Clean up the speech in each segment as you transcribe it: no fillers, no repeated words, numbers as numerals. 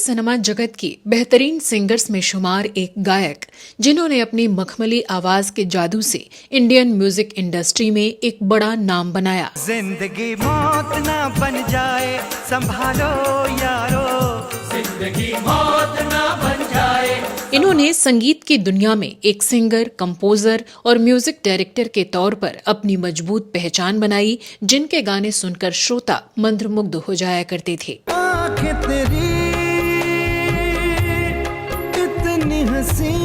Cinema जगत की बेहतरीन सिंगर्स में शुमार एक गायक जिन्होंने अपनी मखमली आवाज के जादू से इंडियन म्यूजिक इंडस्ट्री में एक बड़ा नाम बनाया। जिंदगी मौत ना बन जाए, संभालो यारो, जिंदगी मौत ना बन जाए। इन्होंने संगीत की दुनिया में एक सिंगर, कंपोजर और म्यूजिक डायरेक्टर के तौर पर अपनी मजबूत पहचान बनाई, जिनके गाने सुनकर श्रोता मंत्रमुग्ध हो जाया करते थे। आँखें तेरी इतनी हंसी।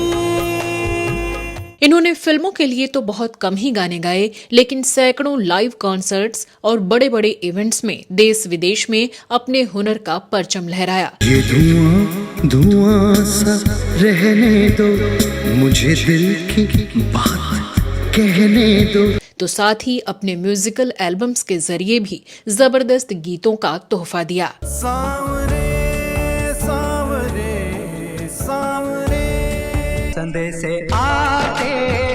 इन्होंने फिल्मों के लिए तो बहुत कम ही गाने गाए, लेकिन सैकड़ों लाइव कॉन्सर्ट्स और बड़े बड़े इवेंट्स में देश विदेश में अपने हुनर का परचम लहराया। ये धुआं धुआं सा रहने दो, मुझे दिल की बात कहने दो। तो साथ ही अपने म्यूजिकल एल्बम्स के जरिए भी जबरदस्त गीतों का तोहफा दिया। सांवरे सांवरे सांवरे संदेशे आते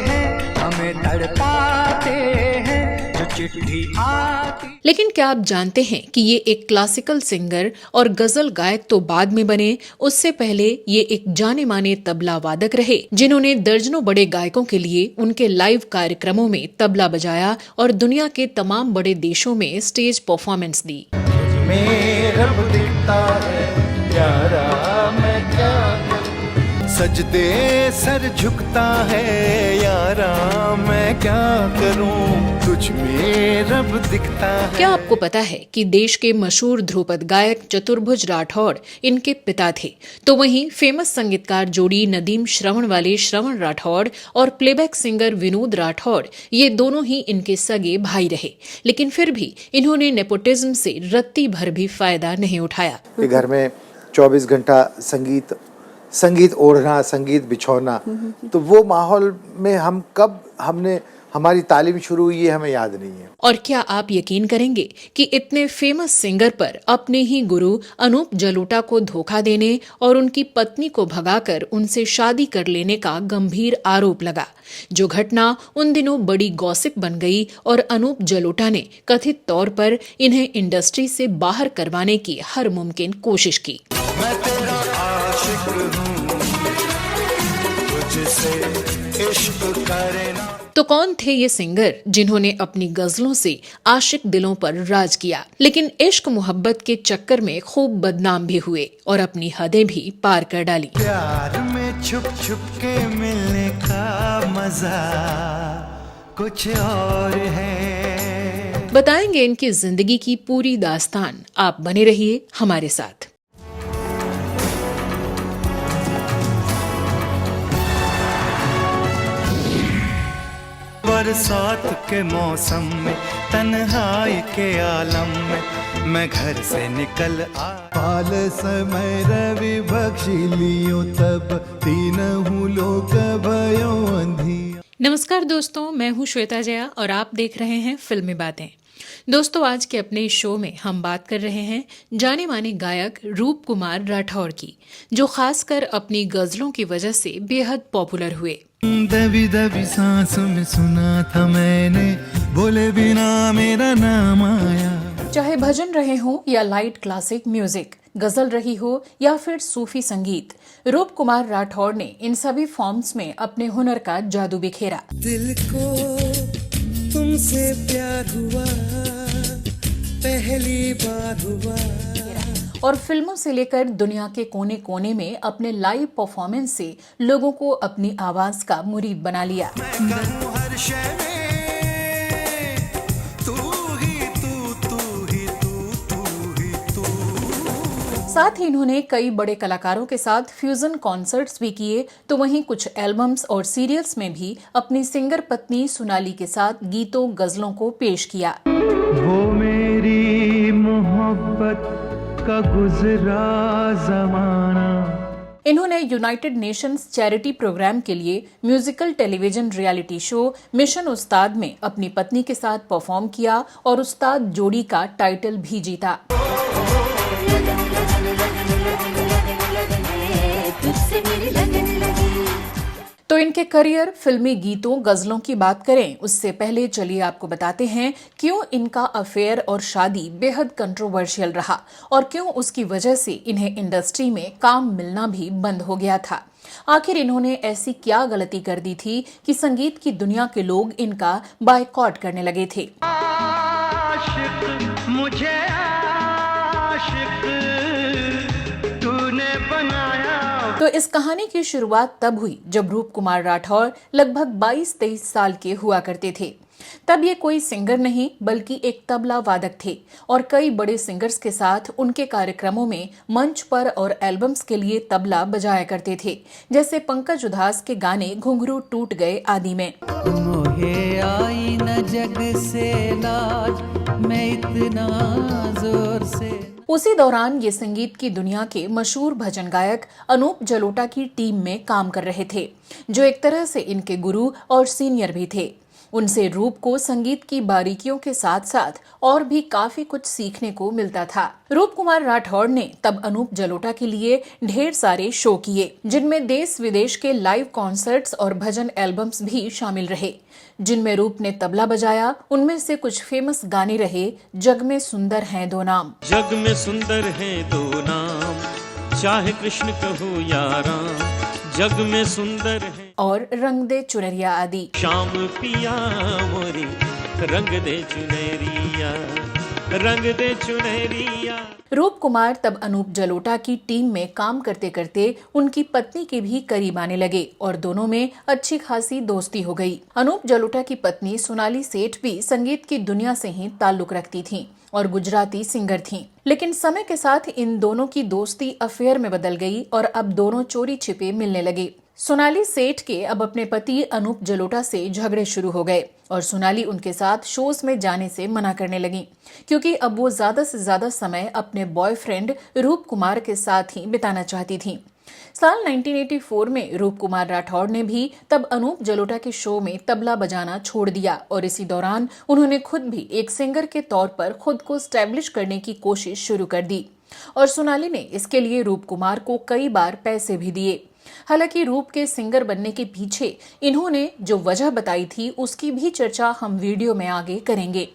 हैं, हमें तड़पाते हैं, जो चिट्ठी आती। लेकिन क्या आप जानते हैं कि ये एक क्लासिकल सिंगर और गजल गायक तो बाद में बने, उससे पहले ये एक जाने माने तबला वादक रहे, जिन्होंने दर्जनों बड़े गायकों के लिए उनके लाइव कार्यक्रमों में तबला बजाया और दुनिया के तमाम बड़े देशों में स्टेज परफॉर्मेंस दी। मेरा दिखता है प्यारा, मैं क्या सजदे सर झुकता है यारा, मैं क्या करूं, तुझ में रब दिखता है। क्या आपको पता है कि देश के मशहूर ध्रुपद गायक चतुर्भुज राठौड़ इनके पिता थे? तो वहीं फेमस संगीतकार जोड़ी नदीम श्रवण वाले श्रवण राठौड़ और प्लेबैक सिंगर विनोद राठौड़, ये दोनों ही इनके सगे भाई रहे, लेकिन फिर भी इन्होंने नेपोटिज्म से रत्ती भर भी फायदा नहीं उठाया। घर में 24 घंटा संगीत ओढ़ना, संगीत बिछौना, तो वो माहौल में हम कब हमारी तालीम शुरू हुई है हमें याद नहीं है। और क्या आप यकीन करेंगे कि इतने फेमस सिंगर पर अपने ही गुरु अनूप जलोटा को धोखा देने और उनकी पत्नी को भगाकर उनसे शादी कर लेने का गंभीर आरोप लगा, जो घटना उन दिनों बड़ी गॉसिप बन गई और अनूप जलोटा ने कथित तौर पर इन्हें इंडस्ट्री से बाहर करवाने की हर मुमकिन कोशिश की। मैं तेरा आशिक हूँ, तुझसे इश्क करे ना। तो कौन थे ये सिंगर जिन्होंने अपनी गजलों से आशिक दिलों पर राज किया, लेकिन इश्क मोहब्बत के चक्कर में खूब बदनाम भी हुए और अपनी हदें भी पार कर डाली। प्यार में छुप छुप के मिलने का मजा कुछ और है। बताएंगे इनकी जिंदगी की पूरी दास्तान, आप बने रहिए हमारे साथ। बरसात के मौसम में, तन्हाई के आलम में, मैं घर से निकल आ। पाल समय रवि बख्शी लियो, तब तीनहु लोक भयो अंधिया। नमस्कार दोस्तों, मैं हूँ श्वेता जया और आप देख रहे हैं फिल्मी बातें। दोस्तों, आज के अपने इस शो में हम बात कर रहे हैं जाने माने गायक रूप कुमार राठौड़ की, जो खासकर अपनी गजलों की वजह से बेहद पॉपुलर हुए। दबी दबी सांसों में सुना था मैंने, बोले बिना मेरा नाम आया। चाहे भजन रहे हो या लाइट क्लासिक म्यूजिक, गजल रही हो या फिर सूफी संगीत, रूप कुमार राठौड़ ने इन सभी फॉर्म्स में अपने हुनर का जादू बिखेरा। दिल को तुमसे प्यार हुआ, पहली बार हुआ। और फिल्मों से लेकर दुनिया के कोने कोने में अपने लाइव परफॉर्मेंस से लोगों को अपनी आवाज का मुरीद बना लिया। साथ ही इन्होंने कई बड़े कलाकारों के साथ फ्यूजन कॉन्सर्ट्स भी किए, तो वहीं कुछ एल्बम्स और सीरियल्स में भी अपनी सिंगर पत्नी सोनाली के साथ गीतों गजलों को पेश किया। वो मेरी मोहब्बत का गुजरा ज़माना। इन्होंने यूनाइटेड नेशंस चैरिटी प्रोग्राम के लिए musical television reality show mission उस्ताद में अपनी पत्नी के साथ परफॉर्म किया और उस्ताद जोड़ी का टाइटल भी जीता। तो इनके करियर, फिल्मी गीतों, गजलों की बात करें उससे पहले चलिए आपको बताते हैं क्यों इनका अफेयर और शादी बेहद कंट्रोवर्शियल रहा और क्यों उसकी वजह से इन्हें इंडस्ट्री में काम मिलना भी बंद हो गया था। आखिर इन्होंने ऐसी क्या गलती कर दी थी कि संगीत की दुनिया के लोग इनका बायकॉट करने लगे थे। आशिक मुझे आशिक तूने बनाया। तो इस कहानी की शुरुआत तब हुई जब रूप कुमार राठौर लगभग 22-23 साल के हुआ करते थे। तब ये कोई सिंगर नहीं बल्कि एक तबला वादक थे और कई बड़े सिंगर्स के साथ उनके कार्यक्रमों में मंच पर और एल्बम्स के लिए तबला बजाया करते थे, जैसे पंकज उधास के गाने घुंघरू टूट गए आदि में। मोहे आई न जग से लाज मैं इतना जोर से। उसी दौरान ये संगीत की दुनिया के मशहूर भजन गायक अनूप जलोटा की टीम में काम कर रहे थे, जो एक तरह से इनके गुरु और सीनियर भी थे। उनसे रूप को संगीत की बारीकियों के साथ साथ और भी काफी कुछ सीखने को मिलता था। रूप कुमार राठौर ने तब अनूप जलोटा के लिए ढेर सारे शो किए, जिनमें देश विदेश के लाइव कॉन्सर्ट्स और भजन एल्बम्स भी शामिल रहे, जिनमें रूप ने तबला बजाया। उनमें से कुछ फेमस गाने रहे जग में सुंदर हैं दो नाम, जग में सुंदर हैं दो नाम, चाहे कृष्ण कहो या राम, जग में सुंदर है, और रंग दे चुनरिया आदि। श्याम पिया मोरी रंग दे चुनरिया, रंग दे चुनरिया। रूप कुमार तब अनूप जलोटा की टीम में काम करते करते उनकी पत्नी के भी करीब आने लगे और दोनों में अच्छी खासी दोस्ती हो गई। अनूप जलोटा की पत्नी सोनाली सेठ भी संगीत की दुनिया से ही ताल्लुक रखती थीं और गुजराती सिंगर थीं। लेकिन समय के साथ इन दोनों की दोस्ती अफेयर में बदल गई और अब दोनों चोरी छिपे मिलने लगे। सोनाली सेठ के अब अपने पति अनूप जलोटा से झगड़े शुरू हो गए और सोनाली उनके साथ शोज में जाने से मना करने लगी, क्योंकि अब वो ज्यादा से ज्यादा समय अपने बॉयफ्रेंड रूप कुमार के साथ ही बिताना चाहती थीं। साल 1984 में रूप कुमार राठौर ने भी तब अनूप जलोटा के शो में तबला बजाना छोड़ दिया और इसी दौरान उन्होंने खुद भी एक सिंगर के तौर पर खुद को स्टैब्लिश करने की कोशिश शुरू कर दी और सोनाली ने इसके लिए रूप कुमार को कई बार पैसे भी दिए। हालांकि रूप के सिंगर बनने के पीछे इन्होंने जो वजह बताई थी उसकी भी चर्चा हम वीडियो में आगे करेंगे।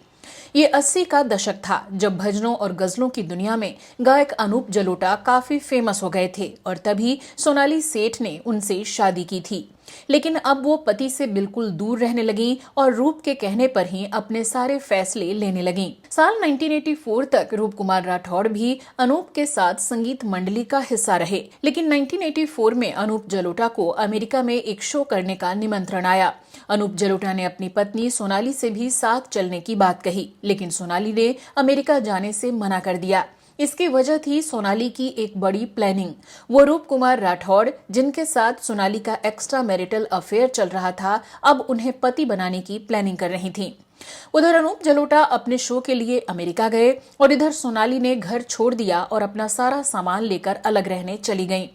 ये 80 का दशक था जब भजनों और गजलों की दुनिया में गायक अनूप जलोटा काफी फेमस हो गए थे और तभी सोनाली सेठ ने उनसे शादी की थी। लेकिन अब वो पति से बिल्कुल दूर रहने लगी और रूप के कहने पर ही अपने सारे फैसले लेने लगी। साल 1984 तक रूप कुमार राठौर भी अनूप के साथ संगीत मंडली का हिस्सा रहे, लेकिन 1984 में अनूप जलोटा को अमेरिका में एक शो करने का निमंत्रण आया। अनूप जलोटा ने अपनी पत्नी सोनाली से भी साथ चलने की बात कही, लेकिन सोनाली ने अमेरिका जाने से मना कर दिया। इसकी वजह थी सोनाली की एक बड़ी प्लानिंग। वो रूप कुमार राठौर, जिनके साथ सोनाली का एक्स्ट्रा मैरिटल अफेयर चल रहा था, अब उन्हें पति बनाने की प्लानिंग कर रही थी। उधर अनूप जलोटा अपने शो के लिए अमेरिका गए और इधर सोनाली ने घर छोड़ दिया और अपना सारा सामान लेकर अलग रहने चली गईं।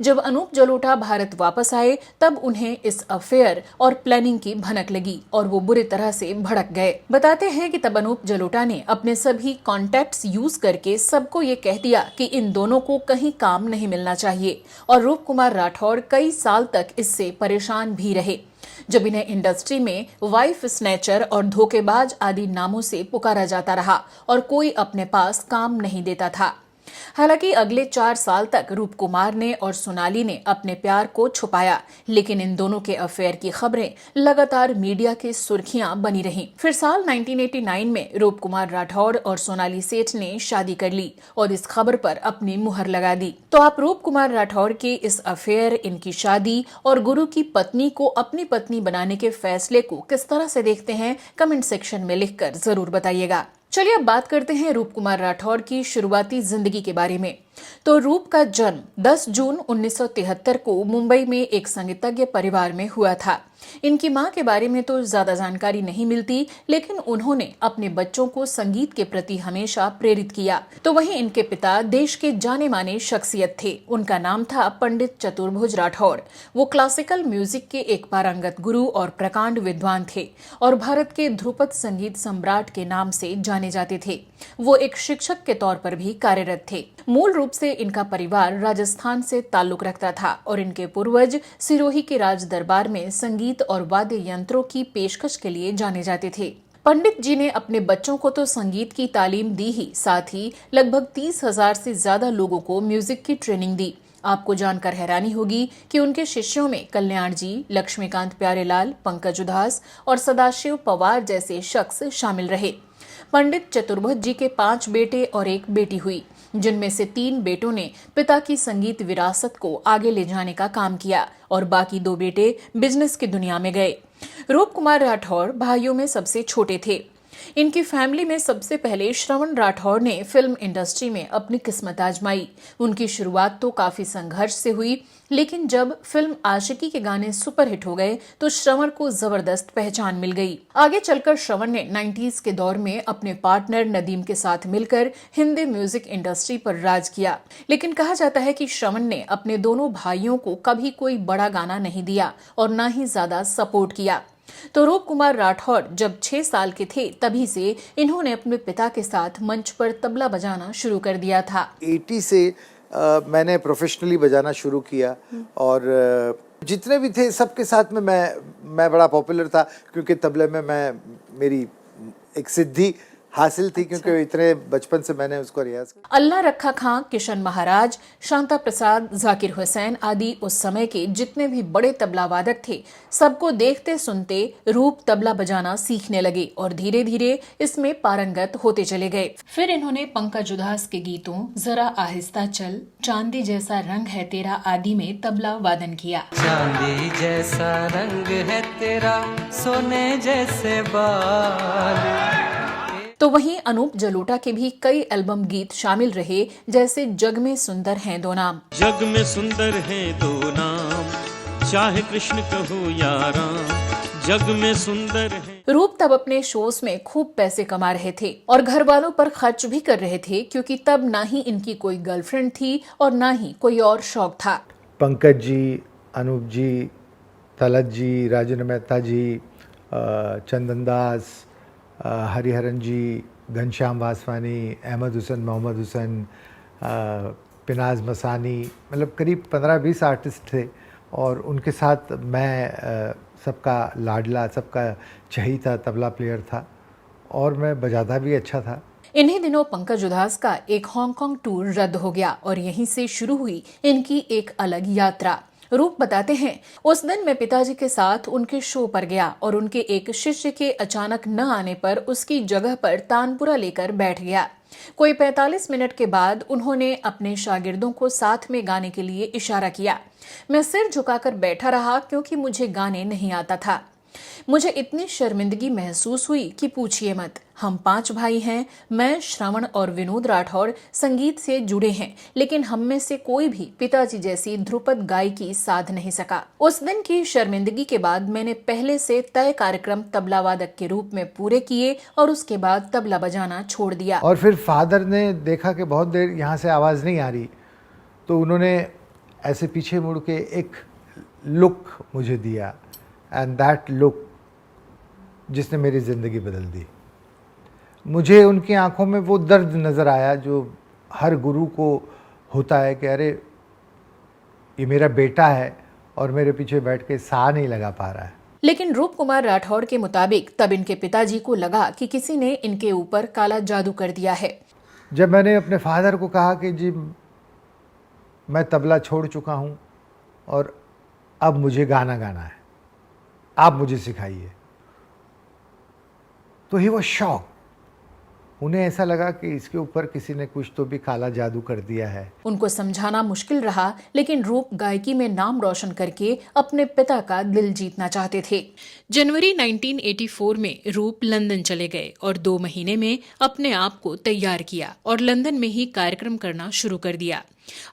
जब अनूप जलोटा भारत वापस आए तब उन्हें इस अफेयर और प्लानिंग की भनक लगी और वो बुरी तरह से भड़क गए। बताते हैं कि तब अनूप जलोटा ने अपने सभी कॉन्टैक्ट्स यूज करके सबको ये कह दिया कि इन दोनों को कहीं काम नहीं मिलना चाहिए और रूप कुमार राठौर कई साल तक इससे परेशान भी रहे, जब इन्हें इंडस्ट्री में वाइफ स्नैचर और धोखेबाज आदि नामों से पुकारा जाता रहा और कोई अपने पास काम नहीं देता था। हालांकि अगले 4 साल तक रूप कुमार ने और सोनाली ने अपने प्यार को छुपाया, लेकिन इन दोनों के अफेयर की खबरें लगातार मीडिया की सुर्खियां बनी रहीं। फिर साल 1989 में रूप कुमार राठौर और सोनाली सेठ ने शादी कर ली और इस खबर पर अपनी मुहर लगा दी। तो आप रूप कुमार राठौर के इस अफेयर, इनकी शादी और गुरु की पत्नी को अपनी पत्नी बनाने के फैसले को किस तरह से देखते हैं, कमेंट सेक्शन में लिखकर जरूर बताइएगा। चलिए अब बात करते हैं रूप कुमार राठौर की शुरुआती जिंदगी के बारे में। तो रूप का जन्म 10 जून 1973 को मुंबई में एक संगीतज्ञ परिवार में हुआ था। इनकी मां के बारे में तो ज्यादा जानकारी नहीं मिलती, लेकिन उन्होंने अपने बच्चों को संगीत के प्रति हमेशा प्रेरित किया। तो वहीं इनके पिता देश के जाने माने शख्सियत थे। उनका नाम था पंडित चतुर्भुज राठौर। वो क्लासिकल म्यूजिक के एक पारंगत गुरु और प्रकांड विद्वान थे और भारत के ध्रुपद संगीत सम्राट के नाम से जाने जाते थे। वो एक शिक्षक के तौर पर भी कार्यरत थे। मूल रूप से इनका परिवार राजस्थान से ताल्लुक रखता था और इनके पूर्वज सिरोही के राज दरबार में संगीत और वाद्य यंत्रों की पेशकश के लिए जाने जाते थे। पंडित जी ने अपने बच्चों को तो संगीत की तालीम दी ही, साथ ही लगभग 30,000 से ज्यादा लोगों को म्यूजिक की ट्रेनिंग दी। आपको जानकर हैरानी होगी कि उनके शिष्यों में कल्याण जी, लक्ष्मीकांत प्यारेलाल, पंकज उधास और सदाशिव पवार जैसे शख्स शामिल रहे। पंडित चतुर्भुज जी के 5 बेटे और 1 बेटी हुई, जिनमें से 3 बेटों ने पिता की संगीत विरासत को आगे ले जाने का काम किया और बाकी 2 बेटे बिजनेस की दुनिया में गए। रूप कुमार राठौर भाइयों में सबसे छोटे थे। इनकी फैमिली में सबसे पहले श्रवण राठौर ने फिल्म इंडस्ट्री में अपनी किस्मत आजमाई। उनकी शुरुआत तो काफी संघर्ष से हुई, लेकिन जब फिल्म आशिकी के गाने सुपरहिट हो गए तो श्रवण को जबरदस्त पहचान मिल गई। आगे चलकर श्रवण ने 90s के दौर में अपने पार्टनर नदीम के साथ मिलकर हिंदी म्यूजिक इंडस्ट्री पर राज किया। लेकिन कहा जाता है कि श्रवण ने अपने दोनों भाइयों को कभी कोई बड़ा गाना नहीं दिया और न ही ज्यादा सपोर्ट किया। तो रूप कुमार राठौर जब 6 साल के थे तभी से इन्होंने अपने पिता के साथ मंच पर तबला बजाना शुरू कर दिया था। 80 से मैंने प्रोफेशनली बजाना शुरू किया और जितने भी थे सबके साथ में मैं बड़ा पॉपुलर था, क्योंकि तबले में मेरी एक सिद्धि हासिल थी, क्योंकि इतने बचपन से मैंने उसको रियाज किया। अल्लाह रखा खां, किशन महाराज, शांता प्रसाद, जाकिर हुसैन आदि उस समय के जितने भी बड़े तबला वादक थे, सबको देखते सुनते रूप तबला बजाना सीखने लगे और धीरे धीरे इसमें पारंगत होते चले गए। फिर इन्होंने पंकज उधास के गीतों जरा आहिस्ता चल, चांदी जैसा रंग है तेरा आदि में तबला वादन किया। चांदी जैसा रंग है तेरा, सोने जैसे बाल। तो वहीं अनूप जलोटा के भी कई एल्बम गीत शामिल रहे, जैसे जग में सुंदर हैं दो नाम। जग में सुंदर हैं दो नाम, चाहे कृष्ण कहो या राम, जग में सुंदर हैं। रूप तब अपने शोज में खूब पैसे कमा रहे थे और घर वालों पर खर्च भी कर रहे थे, क्योंकि तब ना ही इनकी कोई गर्लफ्रेंड थी और ना ही कोई और शौक था। पंकज जी, अनूप जी, तलत जी, राजेंद्र मेहता जी, चंदन दास, हरिहरन जी, घनश्याम वासवानी, अहमद हुसैन, मोहम्मद हुसैन, पिनाज मसानी, मतलब करीब 15-20 आर्टिस्ट थे और उनके साथ मैं सबका लाडला, सबका चहीता तबला प्लेयर था और मैं बजाता भी अच्छा था। इन्हीं दिनों पंकज उधास का एक हांगकांग टूर रद्द हो गया और यहीं से शुरू हुई इनकी एक अलग यात्रा। रूप बताते हैं, उस दिन मैं पिताजी के साथ उनके शो पर गया और उनके एक शिष्य के अचानक न आने पर उसकी जगह पर तानपुरा लेकर बैठ गया। कोई 45 मिनट के बाद उन्होंने अपने शागिर्दों को साथ में गाने के लिए इशारा किया। मैं सिर झुकाकर बैठा रहा, क्योंकि मुझे गाने नहीं आता था। मुझे इतनी शर्मिंदगी महसूस हुई कि पूछिए मत। हम 5 भाई हैं, मैं, श्रवण और विनोद राठौर संगीत से जुड़े हैं, लेकिन हम में से कोई भी पिताजी जैसी ध्रुपद गायकी साध नहीं सका। उस दिन की शर्मिंदगी के बाद मैंने पहले से तय कार्यक्रम तबला वादक के रूप में पूरे किए और उसके बाद तबला बजाना छोड़ दिया। और फिर फादर ने देखा कि बहुत देर यहाँ से आवाज़ नहीं आ रही, तो उन्होंने ऐसे पीछे मुड़ के एक लुक मुझे दिया, एंड दैट लुक जिसने मेरी ज़िंदगी बदल दी। मुझे उनकी आंखों में वो दर्द नज़र आया जो हर गुरु को होता है कि अरे ये मेरा बेटा है और मेरे पीछे बैठ के साह नहीं लगा पा रहा है। लेकिन रूप कुमार राठौर के मुताबिक तब इनके पिताजी को लगा कि किसी ने इनके ऊपर काला जादू कर दिया है। जब मैंने अपने फादर को कहा कि जी मैं तबला छोड़ चुका हूँ और अब मुझे गाना गाना है, आप मुझे सिखाइए, तो ही वाज शॉक उन्हें ऐसा लगा कि इसके ऊपर किसी ने कुछ तो भी काला जादू कर दिया है। उनको समझाना मुश्किल रहा, लेकिन रूप गायकी में नाम रोशन करके अपने पिता का दिल जीतना चाहते थे। जनवरी 1984 में रूप लंदन चले गए और 2 महीने में अपने आप को तैयार किया और लंदन में ही कार्यक्रम करना शुरू कर दिया।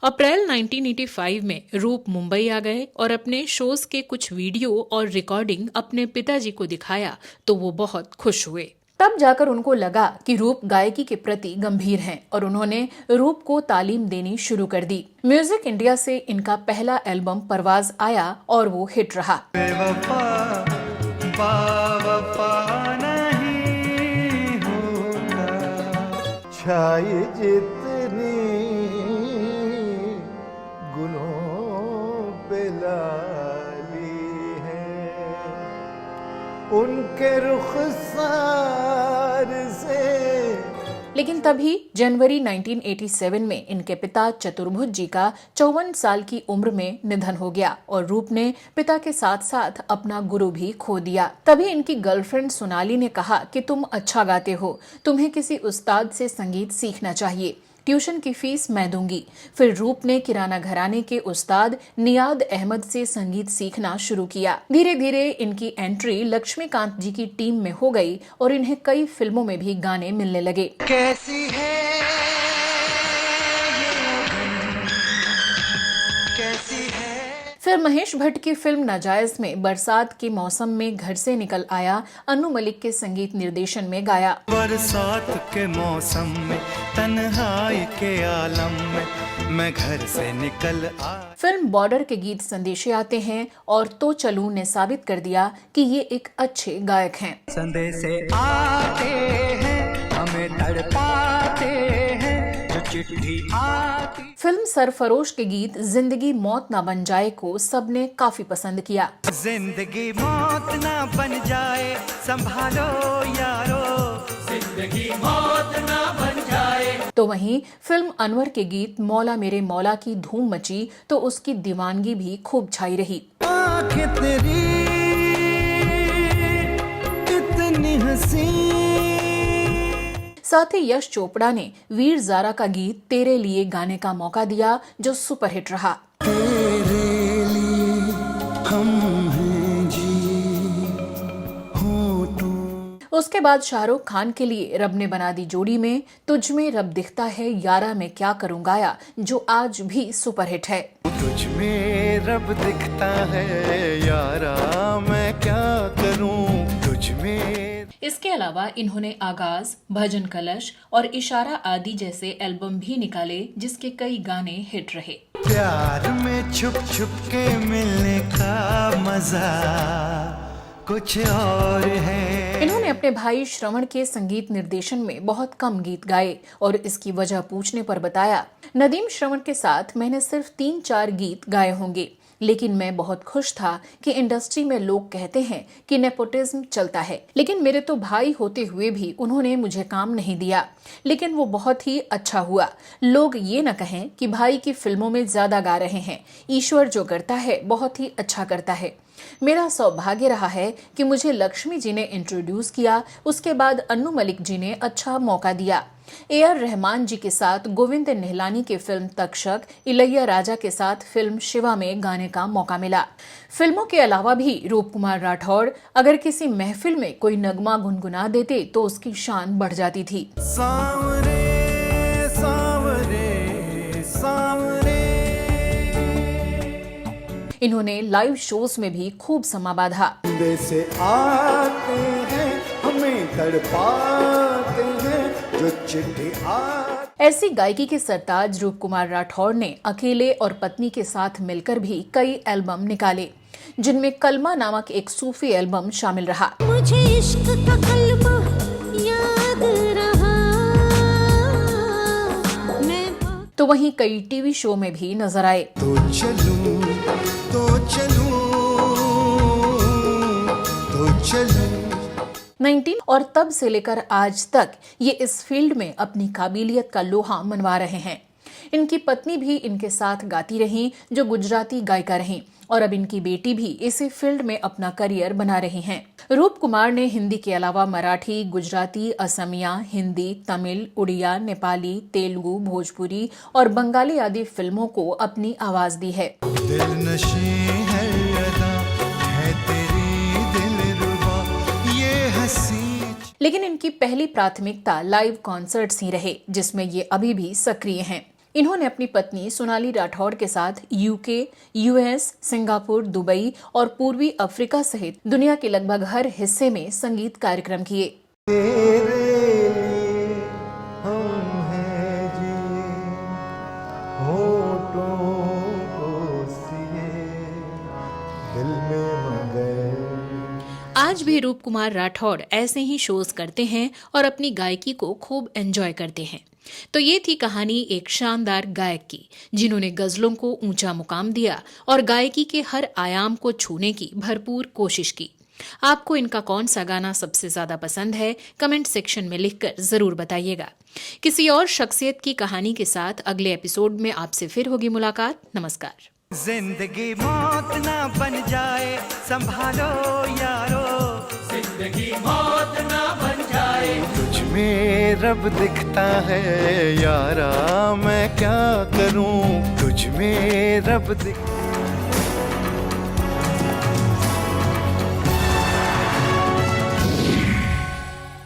अप्रैल 1985 में रूप मुंबई आ गए और अपने शोज के कुछ वीडियो और रिकॉर्डिंग अपने पिताजी को दिखाया तो वो बहुत खुश हुए। तब जाकर उनको लगा कि रूप गायकी के प्रति गंभीर हैं और उन्होंने रूप को तालीम देनी शुरू कर दी। म्यूजिक इंडिया से इनका पहला एल्बम परवाज आया और वो हिट रहा। बेवफा बावफा नहीं होता, छाई जितनी गुलों पे लाली है, उनके रुखसार से। लेकिन तभी जनवरी 1987 में इनके पिता चतुर्भुज जी का 54 साल की उम्र में निधन हो गया और रूप ने पिता के साथ साथ अपना गुरु भी खो दिया। तभी इनकी गर्लफ्रेंड सोनाली ने कहा कि तुम अच्छा गाते हो, तुम्हें किसी उस्ताद से संगीत सीखना चाहिए, ट्यूशन की फीस मैं दूंगी। फिर रूप ने किराना घराने के उस्ताद नियाद अहमद से संगीत सीखना शुरू किया। धीरे धीरे इनकी एंट्री लक्ष्मीकांत जी की टीम में हो गई और इन्हें कई फिल्मों में भी गाने मिलने लगे। कैसी है कैसी है। फिर महेश भट्ट की फिल्म नाजायज में बरसात के मौसम में घर से निकल आया अनु मलिक के संगीत निर्देशन में गाया। बरसात के मौसम में तन्हाई के आलम में मैं घर से निकल आ। फिल्म बॉर्डर के गीत संदेशे आते हैं और तो चलूं ने साबित कर दिया कि ये एक अच्छे गायक हैं। संदेशे आते हैं हमें तड़पाते हैं, जो चिट्ठी आती। फिल्म सरफरोश के गीत जिंदगी मौत ना बन जाए को सबने काफी पसंद किया। जिंदगी मौत ना बन जाए, संभालो यारो, जिंदगी मौत ना बन जाए। तो वहीं फिल्म अनवर के गीत मौला मेरे मौला की धूम मची तो उसकी दीवानगी भी खूब छाई रही। आँखें तेरी इतनी हंसी। साथ ही यश चोपड़ा ने वीर ज़ारा का गीत तेरे लिए गाने का मौका दिया जो सुपरहिट रहा। तेरे लिए हम हैं जी, हो तू। उसके बाद शाहरुख खान के लिए रब ने बना दी जोड़ी में तुझ में रब दिखता है यारा मैं क्या करूं गाया, जो आज भी सुपरहिट है। तुझ में रब दिखता है यारा मैं क्या करूं, तुझ में। इसके अलावा इन्होंने आगाज, भजन कलश और इशारा आदि जैसे एल्बम भी निकाले जिसके कई गाने हिट रहे। प्यार में छुप छुप के मिलने का मजा कुछ और है। इन्होंने अपने भाई श्रवण के संगीत निर्देशन में बहुत कम गीत गाए और इसकी वजह पूछने पर बताया, नदीम श्रवण के साथ मैंने सिर्फ 3-4 गीत गाए होंगे, लेकिन मैं बहुत खुश था कि इंडस्ट्री में लोग कहते हैं कि नेपोटिज्म चलता है, लेकिन मेरे तो भाई होते हुए भी उन्होंने मुझे काम नहीं दिया, लेकिन वो बहुत ही अच्छा हुआ। लोग ये न कहें कि भाई की फिल्मों में ज्यादा गा रहे हैं, ईश्वर जो करता है बहुत ही अच्छा करता है। मेरा सौभाग्य रहा है कि मुझे लक्ष्मी जी ने इंट्रोड्यूस किया, उसके बाद अन्नू मलिक जी ने अच्छा मौका दिया। AR रहमान जी के साथ गोविंद निहलानी के फिल्म तक्षक, इलैया राजा के साथ फिल्म शिवा में गाने का मौका मिला। फिल्मों के अलावा भी रूप कुमार राठौड़ अगर किसी महफिल में कोई नगमा गुनगुना देते तो उसकी शान बढ़ जाती थी। सांवरे सांवरे सांवरे। इन्होंने लाइव शोज में भी खूब समा बांधा। से आते हैं हमें तड़पाते हैं, जो चिट्ठी आती। ऐसी गायकी के सरताज रूप कुमार राठौड़ ने अकेले और पत्नी के साथ मिलकर भी कई एल्बम निकाले, जिनमें कलमा नामक एक सूफी एल्बम शामिल रहा। मुझे इश्क का कलमा याद रहा, तो वहीं कई टीवी शो में भी नजर आए। तो चलूं तो चलूं तो चलूं। 19 और तब से लेकर आज तक ये इस फील्ड में अपनी काबिलियत का लोहा मनवा रहे हैं। इनकी पत्नी भी इनके साथ गाती रहीं, जो गुजराती गायिका रहीं, और अब इनकी बेटी भी इसी फील्ड में अपना करियर बना रही हैं। रूप कुमार ने हिंदी के अलावा मराठी, गुजराती, असमिया, हिंदी, तमिल, उड़िया, नेपाली, तेलुगु, भोजपुरी और बंगाली आदि फिल्मों को अपनी आवाज दी है। दिल नशी है अदा है तेरी दिलरुबा ये हंसी। लेकिन इनकी पहली प्राथमिकता लाइव कॉन्सर्ट्स ही रहे, जिसमें ये अभी भी सक्रिय हैं। इन्होंने अपनी पत्नी सोनाली राठौड़ के साथ यूके, यूएस, सिंगापुर, दुबई और पूर्वी अफ्रीका सहित दुनिया के लगभग हर हिस्से में संगीत कार्यक्रम किए। तेरे लिए हम हैं जी होठों को सिए दिल में मगर। आज भी रूप कुमार राठौड़ ऐसे ही शोज करते हैं और अपनी गायकी को खूब एंजॉय करते हैं। तो ये थी कहानी एक शानदार गायक की, जिन्होंने गजलों को ऊंचा मुकाम दिया और गायकी के हर आयाम को छूने की भरपूर कोशिश की। आपको इनका कौन सा गाना सबसे ज्यादा पसंद है, कमेंट सेक्शन में लिखकर जरूर बताइएगा। किसी और शख्सियत की कहानी के साथ अगले एपिसोड में आपसे फिर होगी मुलाकात। नमस्कार। जिंदगी मौत ना बन जाए संभालो यारो, जिंदगी मौत ना बन जाए। तुझ में रब दिखता है यारा मैं क्या करूं, तुझ में रब दिखता